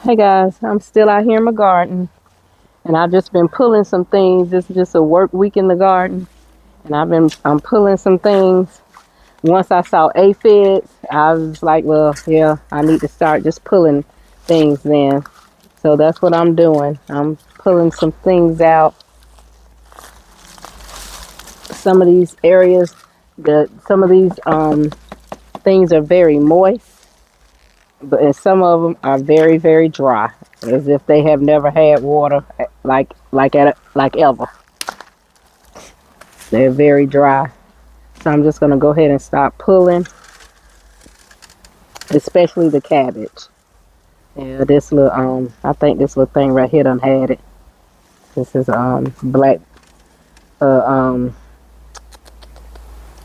Hey guys, I'm still out here in my garden and I've just been pulling some things. This is just a work week in the garden and I'm pulling some things. Once I saw aphids, I was like, well, yeah, I need to start just pulling things then. So that's what I'm doing. I'm pulling some things out. Some of these areas, some of these things are very moist, but and some of them are very, very dry, as if they have never had water like ever. They're very dry. So I'm just gonna go ahead and start pulling, especially the cabbage. Yeah, this little I think this little thing right here done had it. This is black uh um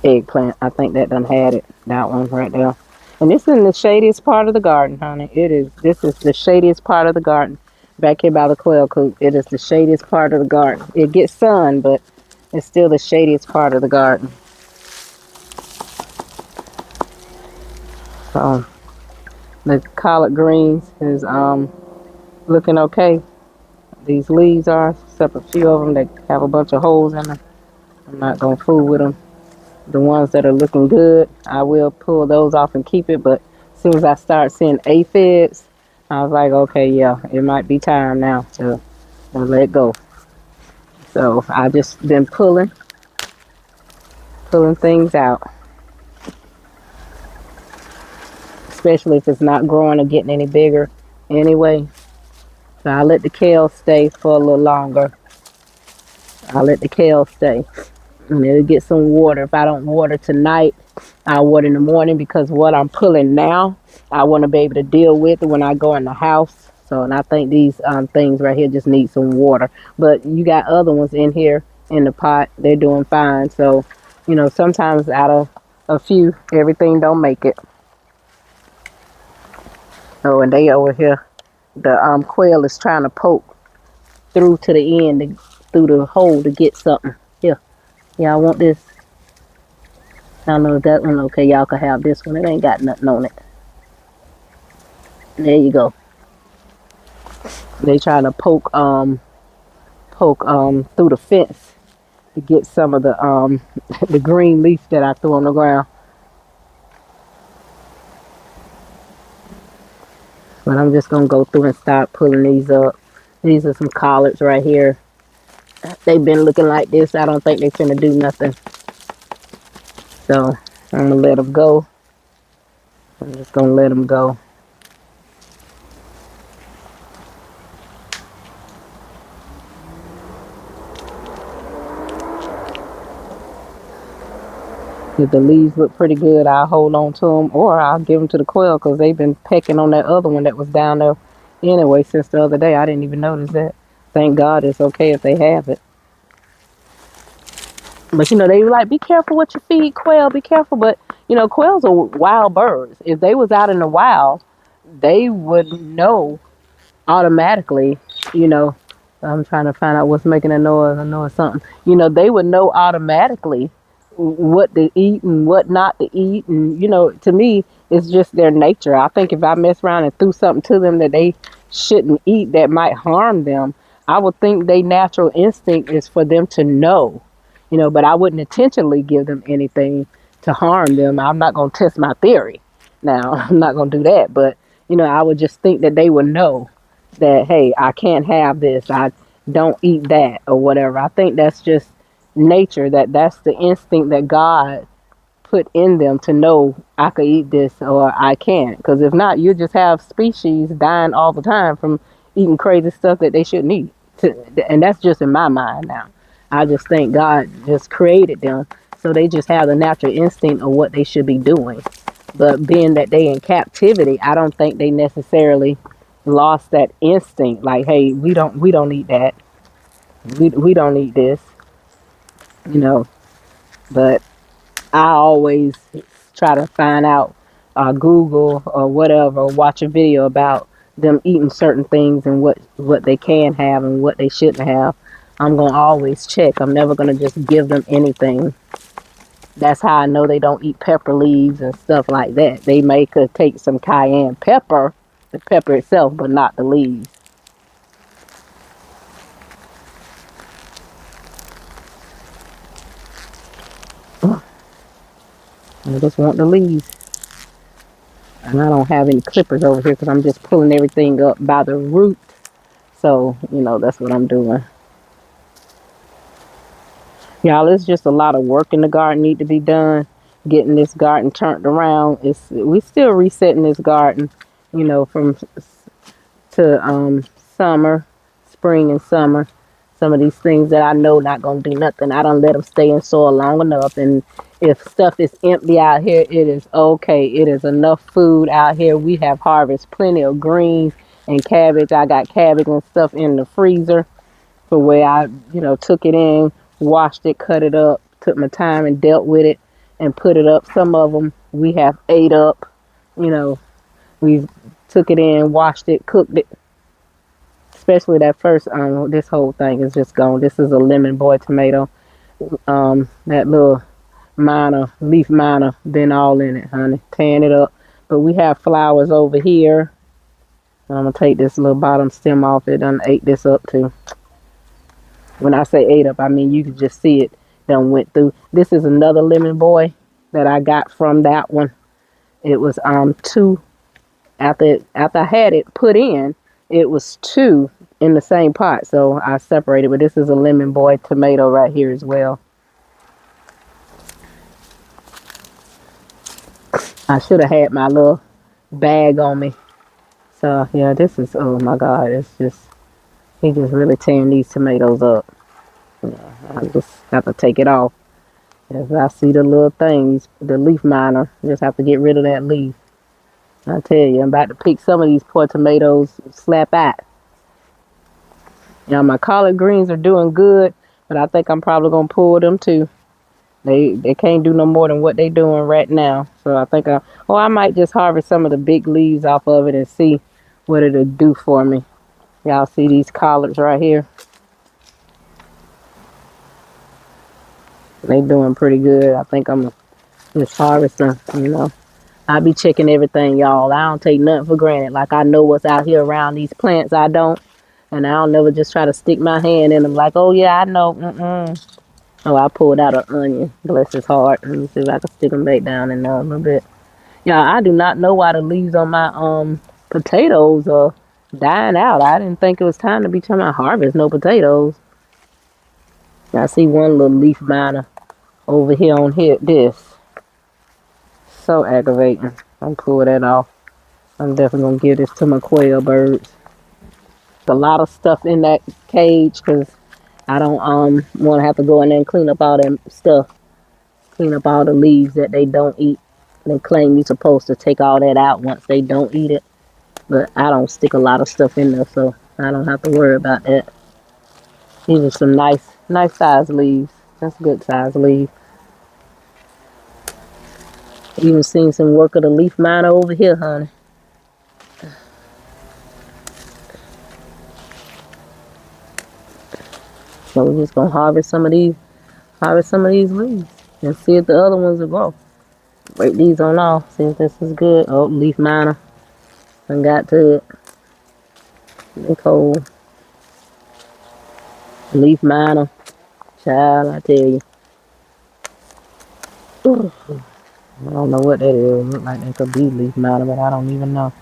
eggplant. I think that done had it. That one right there. And this is in the shadiest part of the garden, honey. This is the shadiest part of the garden. Back here by the quail coop. It is the shadiest part of the garden. It gets sun, but it's still the shadiest part of the garden. So the collard greens is looking okay. These leaves are, except a few of them that have a bunch of holes in them. I'm not gonna fool with them. The ones that are looking good, I will pull those off and keep it. But as soon as I start seeing aphids, I was like, okay, yeah, it might be time now to let go. So I just been pulling things out, especially if it's not growing or getting any bigger anyway. So I let the kale stay for a little longer. I let the kale stay. And it'll get some water. If I don't water tonight, I'll water in the morning because what I'm pulling now, I want to be able to deal with when I go in the house. So, and I think these things right here just need some water. But you got other ones in here in the pot. They're doing fine. So, sometimes out of a few, everything don't make it. Oh, and they over here, the quail is trying to poke through to the end, through the hole to get something. Here, yeah, I want this. I don't know if that one okay. Y'all can have this one. It ain't got nothing on it. There you go. They trying to poke through the fence to get some of the the green leaf that I threw on the ground. But I'm just gonna go through and start pulling these up. These are some collards right here. They've been looking like this. I don't think they finna do nothing. So I'm gonna let them go. I'm just gonna let them go. If the leaves look pretty good, I'll hold on to them or I'll give them to the quail because they've been pecking on that other one that was down there anyway since the other day. I didn't even notice that. Thank God it's okay if they have it. But they were like, be careful what you feed quail, be careful. But quails are wild birds. If they was out in the wild, they would know automatically, you know. I'm trying to find out what's making a noise. I know it's something. They would know automatically what to eat and what not to eat. And, to me, it's just their nature. I think if I mess around and threw something to them that they shouldn't eat that might harm them, I would think their natural instinct is for them to know, but I wouldn't intentionally give them anything to harm them. I'm not going to test my theory. Now, I'm not going to do that. But, I would just think that they would know that, hey, I can't have this. I don't eat that or whatever. I think that's just nature, that's the instinct that God put in them to know I could eat this or I can't. Because if not, you just have species dying all the time from eating crazy stuff that they shouldn't eat. And that's just in my mind now. I just think God just created them so they just have the natural instinct of what they should be doing. But being that they in captivity, I don't think they necessarily lost that instinct. Like, hey, we don't eat that. We don't eat this. But I always try to find out, Google or whatever, or watch a video about them eating certain things and what they can have and what they shouldn't have. I'm gonna always check. I'm never gonna just give them anything. That's how I know they don't eat pepper leaves and stuff like that. They could take some cayenne pepper, the pepper itself, but not the leaves. I just want the leaves. And I don't have any clippers over here because I'm just pulling everything up by the root. So, that's what I'm doing. Y'all, it's just a lot of work in the garden need to be done. Getting this garden turned around. We still resetting this garden, from to summer, spring and summer. Some of these things that I know not gonna do nothing, I don't let them stay in soil long enough. And if stuff is empty out here, it is okay. It is enough food out here. We have harvested plenty of greens and cabbage. I got cabbage and stuff in the freezer for where I, took it in, washed it, cut it up, took my time and dealt with it and put it up. Some of them we have ate up, we took it in, washed it, cooked it. Especially that first, this whole thing is just gone. This is a lemon boy tomato. That little leaf minor, been all in it, honey, tearing it up. But we have flowers over here. I'm gonna take this little bottom stem off. It done ate this up too. When I say ate up, I mean you can just see it done went through. This is another lemon boy that I got from that one. It was two after I had it put in. It was two in the same pot, so I separated. But this is a lemon boy tomato right here as well. I should have had my little bag on me. So yeah, this is, oh my God, he just really tearing these tomatoes up. Yeah, I just have to take it off. If I see the little things, the leaf miner, just have to get rid of that leaf. I tell you, I'm about to pick some of these poor tomatoes, slap at. My collard greens are doing good, but I think I'm probably gonna pull them too. They can't do no more than what they doing right now. So I think I might just harvest some of the big leaves off of it and see what it'll do for me. Y'all see these collards right here? They doing pretty good. I think I'm just harvesting, I be checking everything, y'all. I don't take nothing for granted. Like, I know what's out here around these plants. I don't. And I'll never just try to stick my hand in them like, oh, yeah, I know. Oh, I pulled out an onion. Bless his heart. Let me see if I can stick them back down in there a little bit. Yeah, I do not know why the leaves on my potatoes are dying out. I didn't think it was time to be trying to harvest no potatoes. I see one little leaf miner over here on here. This. So aggravating. I'm pull that off. I'm definitely gonna give this to my quail birds. A lot of stuff in that cage because I don't want to have to go in there and clean up all that stuff. Clean up all the leaves that they don't eat. They claim you're supposed to take all that out once they don't eat it. But I don't stick a lot of stuff in there, so I don't have to worry about that. These are some nice size leaves. That's good size leaves. Even seen some work of the leaf miner over here, honey. So we're just gonna harvest some of these leaves and see if the other ones will grow. Break these on off, see if this is good. Oh, leaf miner. I got to it. Nicole. Leaf miner. Child, I tell you. Ooh. I don't know what that is. Look like it could be leaf miner, but I don't even know.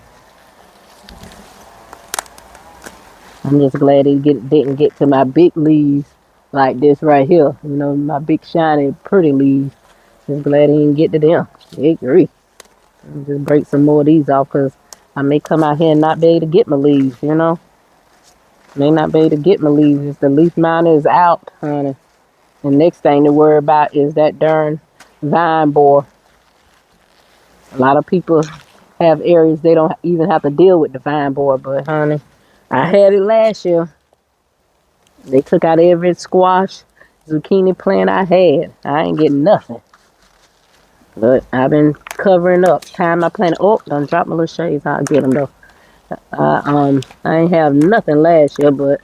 I'm just glad it didn't get to my big leaves like this right here. My big shiny pretty leaves. Just glad he didn't get to them. I agree. I'll just break some more of these off because I may come out here and not be able to get my leaves, May not be able to get my leaves if the leaf miner is out, honey. The next thing to worry about is that darn vine borer. A lot of people have areas they don't even have to deal with the vine borer, but honey, I had it last year. They took out every squash, zucchini plant I had. I ain't getting nothing. But I've been covering up. Time I planted. Oh, done dropped my little shades. I'll get them though. I ain't have nothing last year, but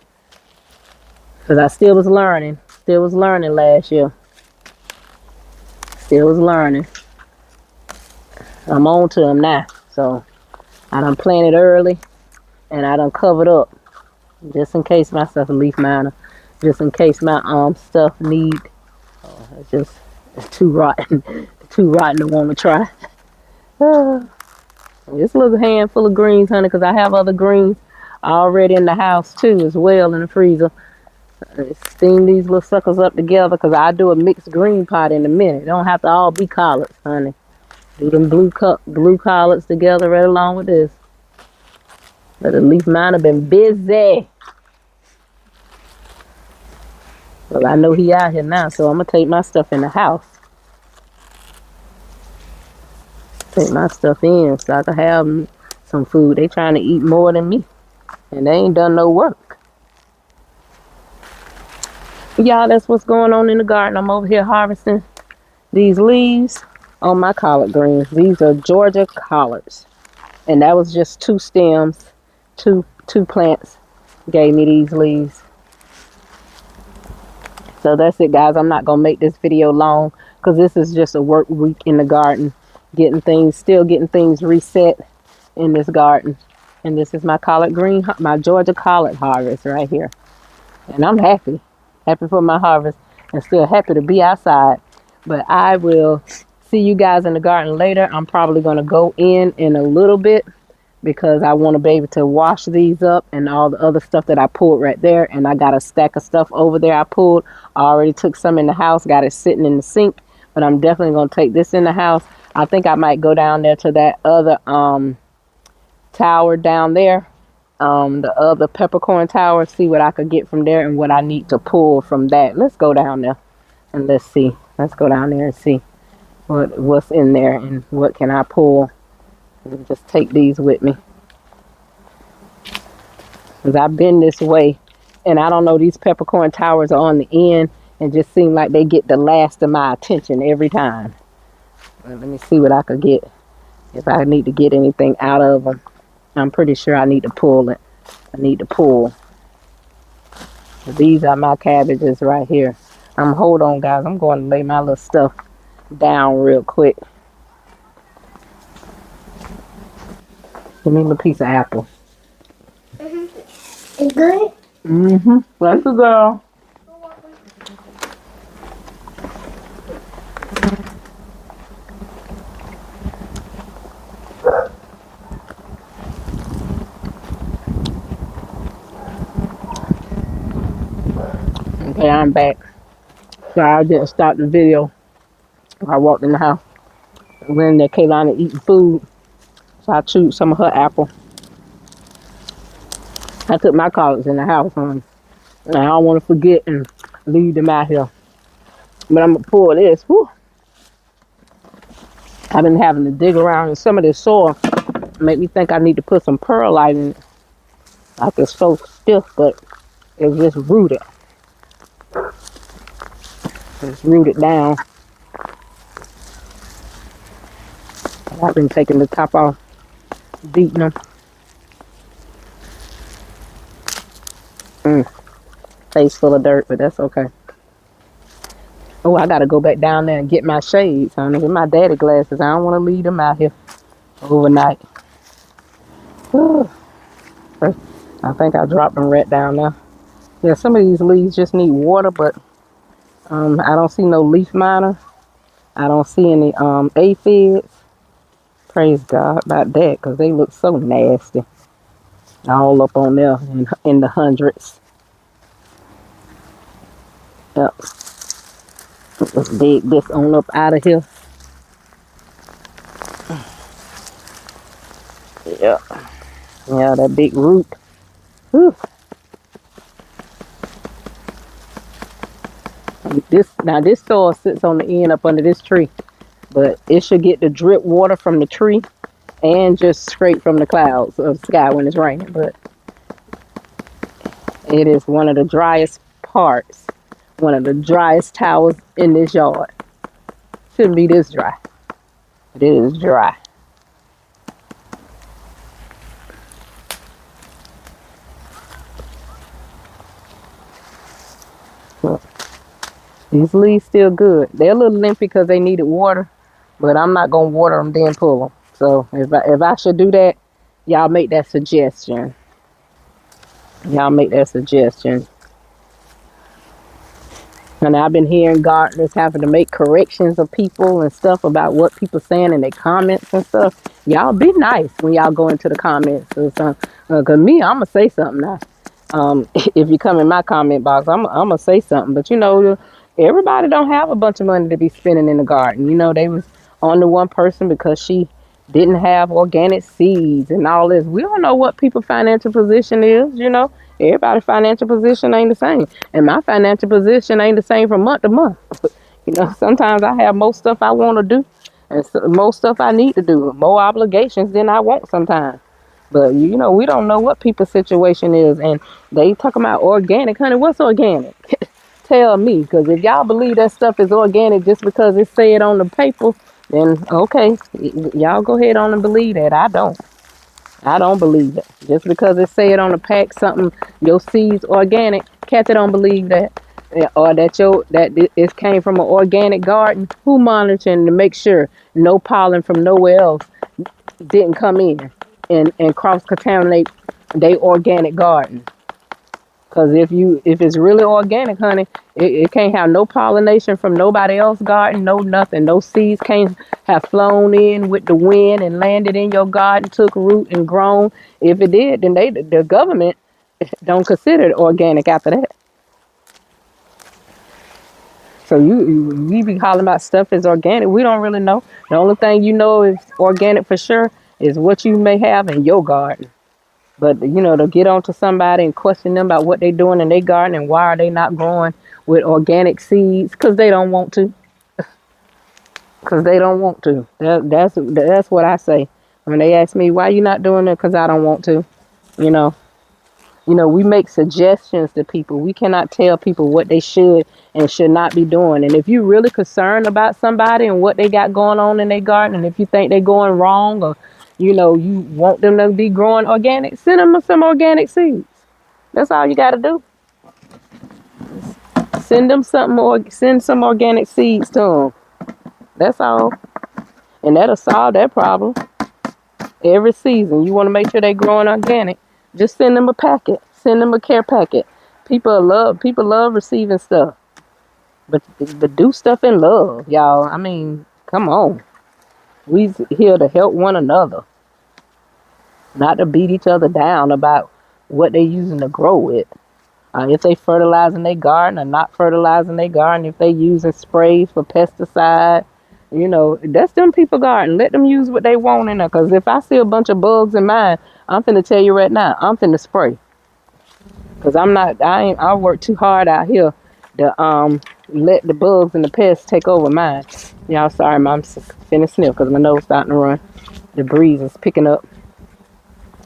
because I still was learning. Still was learning last year. Still was learning. I'm on to them now. So I done planted early and I done covered up just in case my stuff a leaf miner. Just in case my stuff need. It's just it's too rotten, too rotten to want to try. This little handful of greens, honey, because I have other greens already in the house too, as well in the freezer. Steam these little suckers up together because I do a mixed green pot in a minute. It don't have to all be collards, honey. Do them blue collards together right along with this. But the leaf miner been busy. Well, I know he out here now, so I'm gonna take my stuff in the house. Take my stuff in so I can have some food. They trying to eat more than me, and they ain't done no work. Y'all, that's what's going on in the garden. I'm over here harvesting these leaves on my collard greens. These are Georgia collards, and that was just 2 stems, two plants gave me these leaves. So that's it, guys. I'm not gonna make this video long because this is just a work week in the garden, still getting things reset in this garden. And this is my collard green, my Georgia collard harvest right here. And I'm happy for my harvest, and still happy to be outside. But I will see you guys in the garden later. I'm probably gonna go in a little bit because I want to be able to wash these up and all the other stuff that I pulled right there. And I got a stack of stuff over there I pulled. I already took some in the house, got it sitting in the sink, but I'm definitely going to take this in the house. I think I might go down there to that other tower down there, the other peppercorn tower, see what I could get from there and what I need to pull from that. Let's go down there and let's see. Let's go down there and see what's in there and what can I pull. And just take these with me, because I've been this way, and I don't know, these peppercorn towers are on the end and just seem like they get the last of my attention every time. Well, let me see what I could get, if I need to get anything out of them. I'm pretty sure I need to pull it. I need to pull. These are my cabbages right here. Hold on, guys. I'm going to lay my little stuff down real quick. Give me a little piece of apple. It's good? That's a girl. Okay, I'm back. Sorry, I didn't stop the video. I walked in the house. I went in there, Kaylani eating food. So I chewed some of her apple. I took my collards in the house, and I don't want to forget and leave them out here. But I'm going to pull this. Whew. I've been having to dig around in some of this soil. Make me think I need to put some perlite in it. Like it's so stiff, but it's just rooted. It's rooted down. I've been taking the top off, beating them. Face full of dirt, but that's okay. Oh, I gotta go back down there and get my shades, honey. Get my daddy glasses. I don't want to leave them out here overnight. Whew. I think I dropped them right down there. Yeah, some of these leaves just need water, but I don't see no leaf miner. I don't see any aphids. Praise God about that, because they look so nasty. All up on there in the hundreds. Yep. Let's dig this on up out of here. Yeah. Yeah, that big root. Whew. This soil sits on the end up under this tree, but it should get the drip water from the tree and just straight from the clouds of the sky when it's raining. But it is one of the driest parts, one of the driest towers in this yard. Shouldn't be this dry, but it is dry. Look, these leaves still good. They're a little limpy because they needed water, but I'm not gonna water them then pull them. So if I should do that, Y'all make that suggestion. Y'all make that suggestion. And I've been hearing gardeners having to make corrections of people and stuff about what people saying in their comments and stuff. Y'all be nice when y'all go into the comments or something. Cause me, I'ma say something now. If you come in my comment box, I'm gonna say something. But you know, everybody don't have a bunch of money to be spending in the garden. You know, they was on the one person because she didn't have organic seeds and all this. We don't know what people's financial position is. You know, everybody's financial position ain't the same, and my financial position ain't the same from month to month. You know, sometimes I have more stuff I want to do, and more stuff I need to do, more obligations than I want sometimes. But you know, we don't know what people's situation is, and they talking about organic, honey. What's organic? Tell me, because if y'all believe that stuff is organic just because it said on the paper, then okay, y'all go ahead on and believe that. I don't. I don't believe it. Just because it said on the pack something your seeds organic, Kathy don't believe that. Or that it came from an organic garden. Who monitoring to make sure no pollen from nowhere else didn't come in and cross contaminate they organic garden? Because if it's really organic, honey, it can't have no pollination from nobody else's garden, no nothing. No seeds can't have flown in with the wind and landed in your garden, took root and grown. If it did, then the government don't consider it organic after that. So you be calling about stuff is organic. We don't really know. The only thing you know is organic for sure is what you may have in your garden. But you know, to get on to somebody and question them about what they're doing in their garden and why are they not growing with organic seeds? Because they don't want to. Because they don't want to. That's what I say. When they ask me why you not doing it, because I don't want to. You know. You know, we make suggestions to people. We cannot tell people what they should and should not be doing. And if you're really concerned about somebody and what they got going on in their garden, and if you think they're going wrong or, you know, you want them to be growing organic, send them some organic seeds. That's all you got to do. Send them something or send some organic seeds to them. That's all. And that'll solve that problem. Every season, you want to make sure they're growing organic. Just send them a packet. Send them a care packet. People love receiving stuff. But do stuff in love, y'all. I mean, come on. We here to help one another, not to beat each other down about what they using to grow it. If they fertilizing their garden or not fertilizing their garden, if they using sprays for pesticide, you know, that's them people garden. Let them use what they want in there. Cause if I see a bunch of bugs in mine, I'm finna tell you right now, I'm finna spray. Cause I work too hard out here to let the bugs and the pests take over mine. Y'all sorry, I'm finna sniff cause my nose starting to run. The breeze is picking up.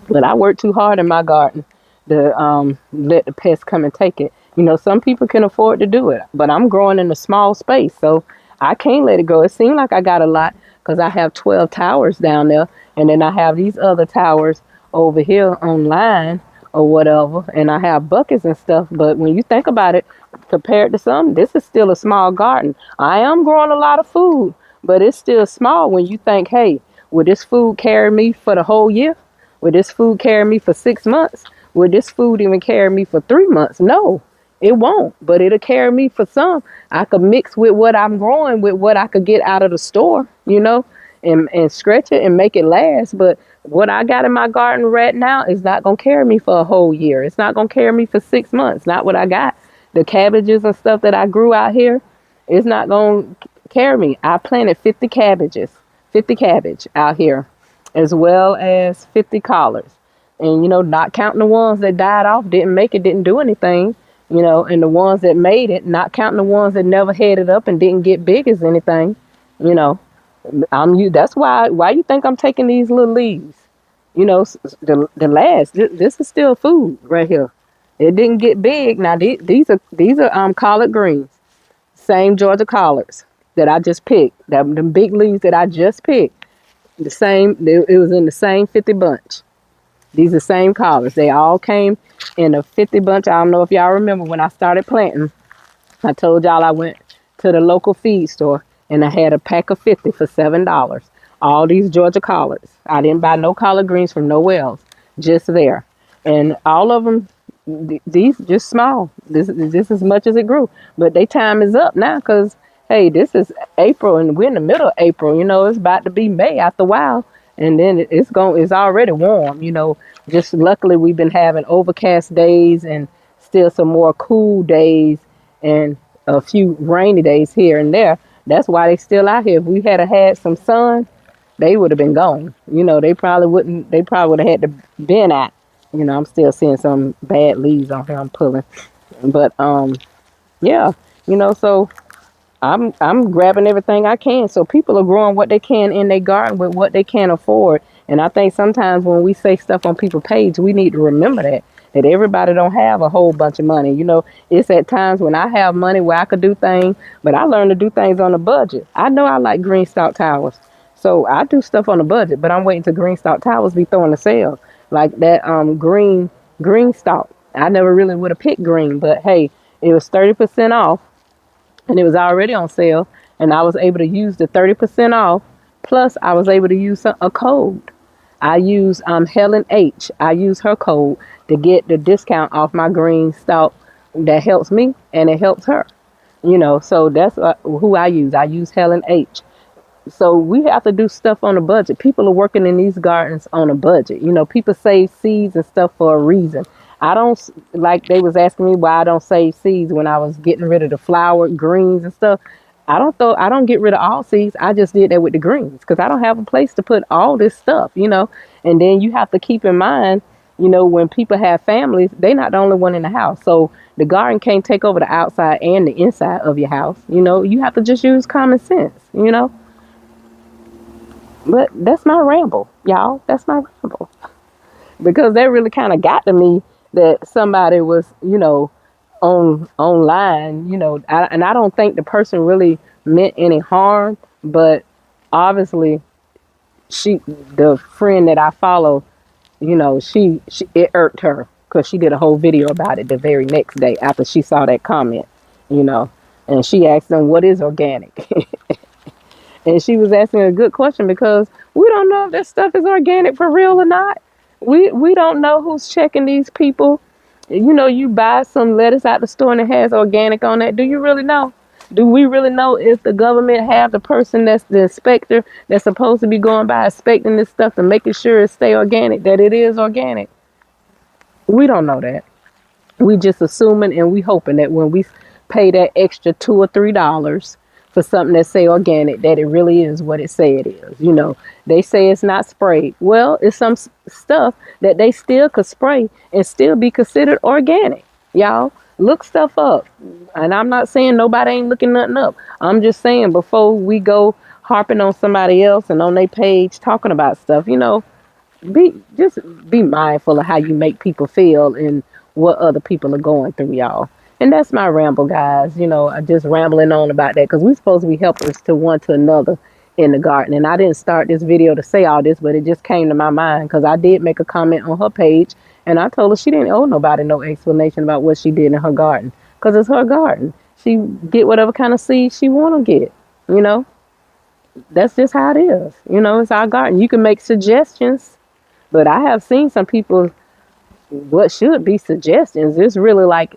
But I work too hard in my garden to let the pests come and take it. You know, some people can afford to do it, but I'm growing in a small space, so I can't let it go. It seems like I got a lot because I have 12 towers down there, and then I have these other towers over here online or whatever, and I have buckets and stuff. But when you think about it, compared to some, this is still a small garden. I am growing a lot of food, but it's still small when you think, hey, will this food carry me for the whole year? Will this food carry me for 6 months? Will this food even carry me for 3 months? No, it won't, but it'll carry me for some. I could mix with what I'm growing with what I could get out of the store, you know, and stretch it and make it last. But what I got in my garden right now is not going to carry me for a whole year. It's not going to carry me for 6 months. Not what I got. The cabbages and stuff that I grew out here, it's not going to carry me. I planted 50 cabbage out here, as well as 50 collards. And, you know, not counting the ones that died off, didn't make it, didn't do anything, you know, and the ones that made it, not counting the ones that never headed up and didn't get big as anything, you know. That's why you think I'm taking these little leaves, you know, the last, this is still food right here. It didn't get big. Now these are collard greens, same Georgia collards that I just picked, the big leaves that I just picked, the same, it was in the same 50 bunch. These are the same collards. They all came in a 50 bunch. I don't know if y'all remember when I started planting. I told y'all I went to the local feed store and I had a pack of 50 for $7. all these Georgia collards. I didn't buy no collard greens from nowhere else, just there. And all of them, these just small. This as much as it grew. But their time is up now because, hey, this is April and we're in the middle of April. You know, it's about to be May after a while. And then it's already warm, you know. Just luckily we've been having overcast days and still some more cool days and a few rainy days here and there. That's why they still out here. If we had some sun, they would have been gone. You know, they probably wouldn't. They probably would have had to been out. You know, I'm still seeing some bad leaves on here. I'm pulling, but yeah. You know, so I'm grabbing everything I can. So people are growing what they can in their garden with what they can afford. And I think sometimes when we say stuff on people's page, we need to remember that everybody don't have a whole bunch of money. You know, it's at times when I have money where I could do things, but I learned to do things on a budget. I know I like green stalk towers, so I do stuff on a budget. But I'm waiting till green stalk towers be throwing a sale like that. Green stalk. I never really would have picked green, but hey, it was 30% off and it was already on sale, and I was able to use the 30% off. Plus, I was able to use a code. I use Helen H. I use her code to get the discount off my green stalk. That helps me and it helps her. You know, so that's who I use. I use Helen H. So we have to do stuff on a budget. People are working in these gardens on a budget. You know, people save seeds and stuff for a reason. I don't like they was asking me why I don't save seeds when I was getting rid of the flower greens and stuff. I don't get rid of all seeds. I just did that with the greens because I don't have a place to put all this stuff, you know. And then you have to keep in mind, you know, when people have families, they're not the only one in the house. So the garden can't take over the outside and the inside of your house. You know, you have to just use common sense, you know. But that's my ramble, y'all. That's my ramble. Because that really kind of got to me that somebody was, you know, online, you know, and I don't think the person really meant any harm, but obviously the friend that I follow, you know, she it irked her because she did a whole video about it the very next day after she saw that comment, you know, and she asked them what is organic. And she was asking a good question because we don't know if this stuff is organic for real or not. We don't know who's checking these people. You know, you buy some lettuce out the store and it has organic on it. Do you really know? Do we really know if the government have the person that's the inspector that's supposed to be going by inspecting this stuff and making sure it stay organic, that it is organic? We don't know that. We just assuming and we hoping that when we pay that extra $2 or $3 for something that say organic, that it really is what it say it is. You know, they say it's not sprayed. Well, it's some stuff that they still could spray and still be considered organic. Y'all look stuff up. And I'm not saying nobody ain't looking nothing up. I'm just saying before we go harping on somebody else and on their page talking about stuff, you know, be mindful of how you make people feel and what other people are going through, y'all. And that's my ramble, guys. You know, I'm just rambling on about that because we're supposed to be helpers to one to another in the garden. And I didn't start this video to say all this, but it just came to my mind because I did make a comment on her page and I told her she didn't owe nobody no explanation about what she did in her garden because it's her garden. She get whatever kind of seeds she want to get, you know. That's just how it is. You know, it's our garden. You can make suggestions, but I have seen some people, what should be suggestions. It's really like,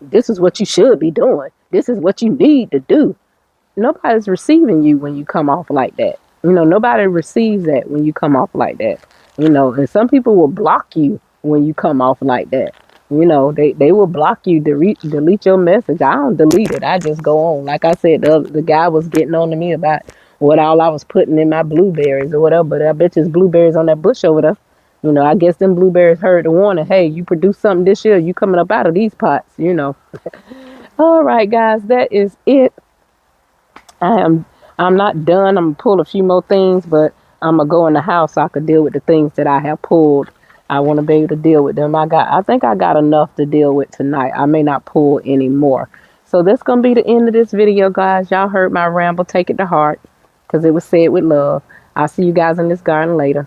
this is what you should be doing. This is what you need to do. Nobody's receiving you when you come off like that. You know, nobody receives that when you come off like that. You know, and some people will block you when you come off like that. You know, they will block you, delete your message. I don't delete it. I just go on. Like I said, the guy was getting on to me about what all I was putting in my blueberries or whatever. But I bet there's blueberries on that bush over there. You know, I guess them blueberries heard the warning. Hey, you produce something this year. You coming up out of these pots, you know. All right, guys, that is it. I'm not done. I'm gonna pull a few more things, but I'm gonna go in the house so I could deal with the things that I have pulled. I want to be able to deal with them. I think I got enough to deal with tonight. I may not pull any more. So that's gonna be the end of this video, guys. Y'all heard my ramble. Take it to heart, because it was said with love. I'll see you guys in this garden later.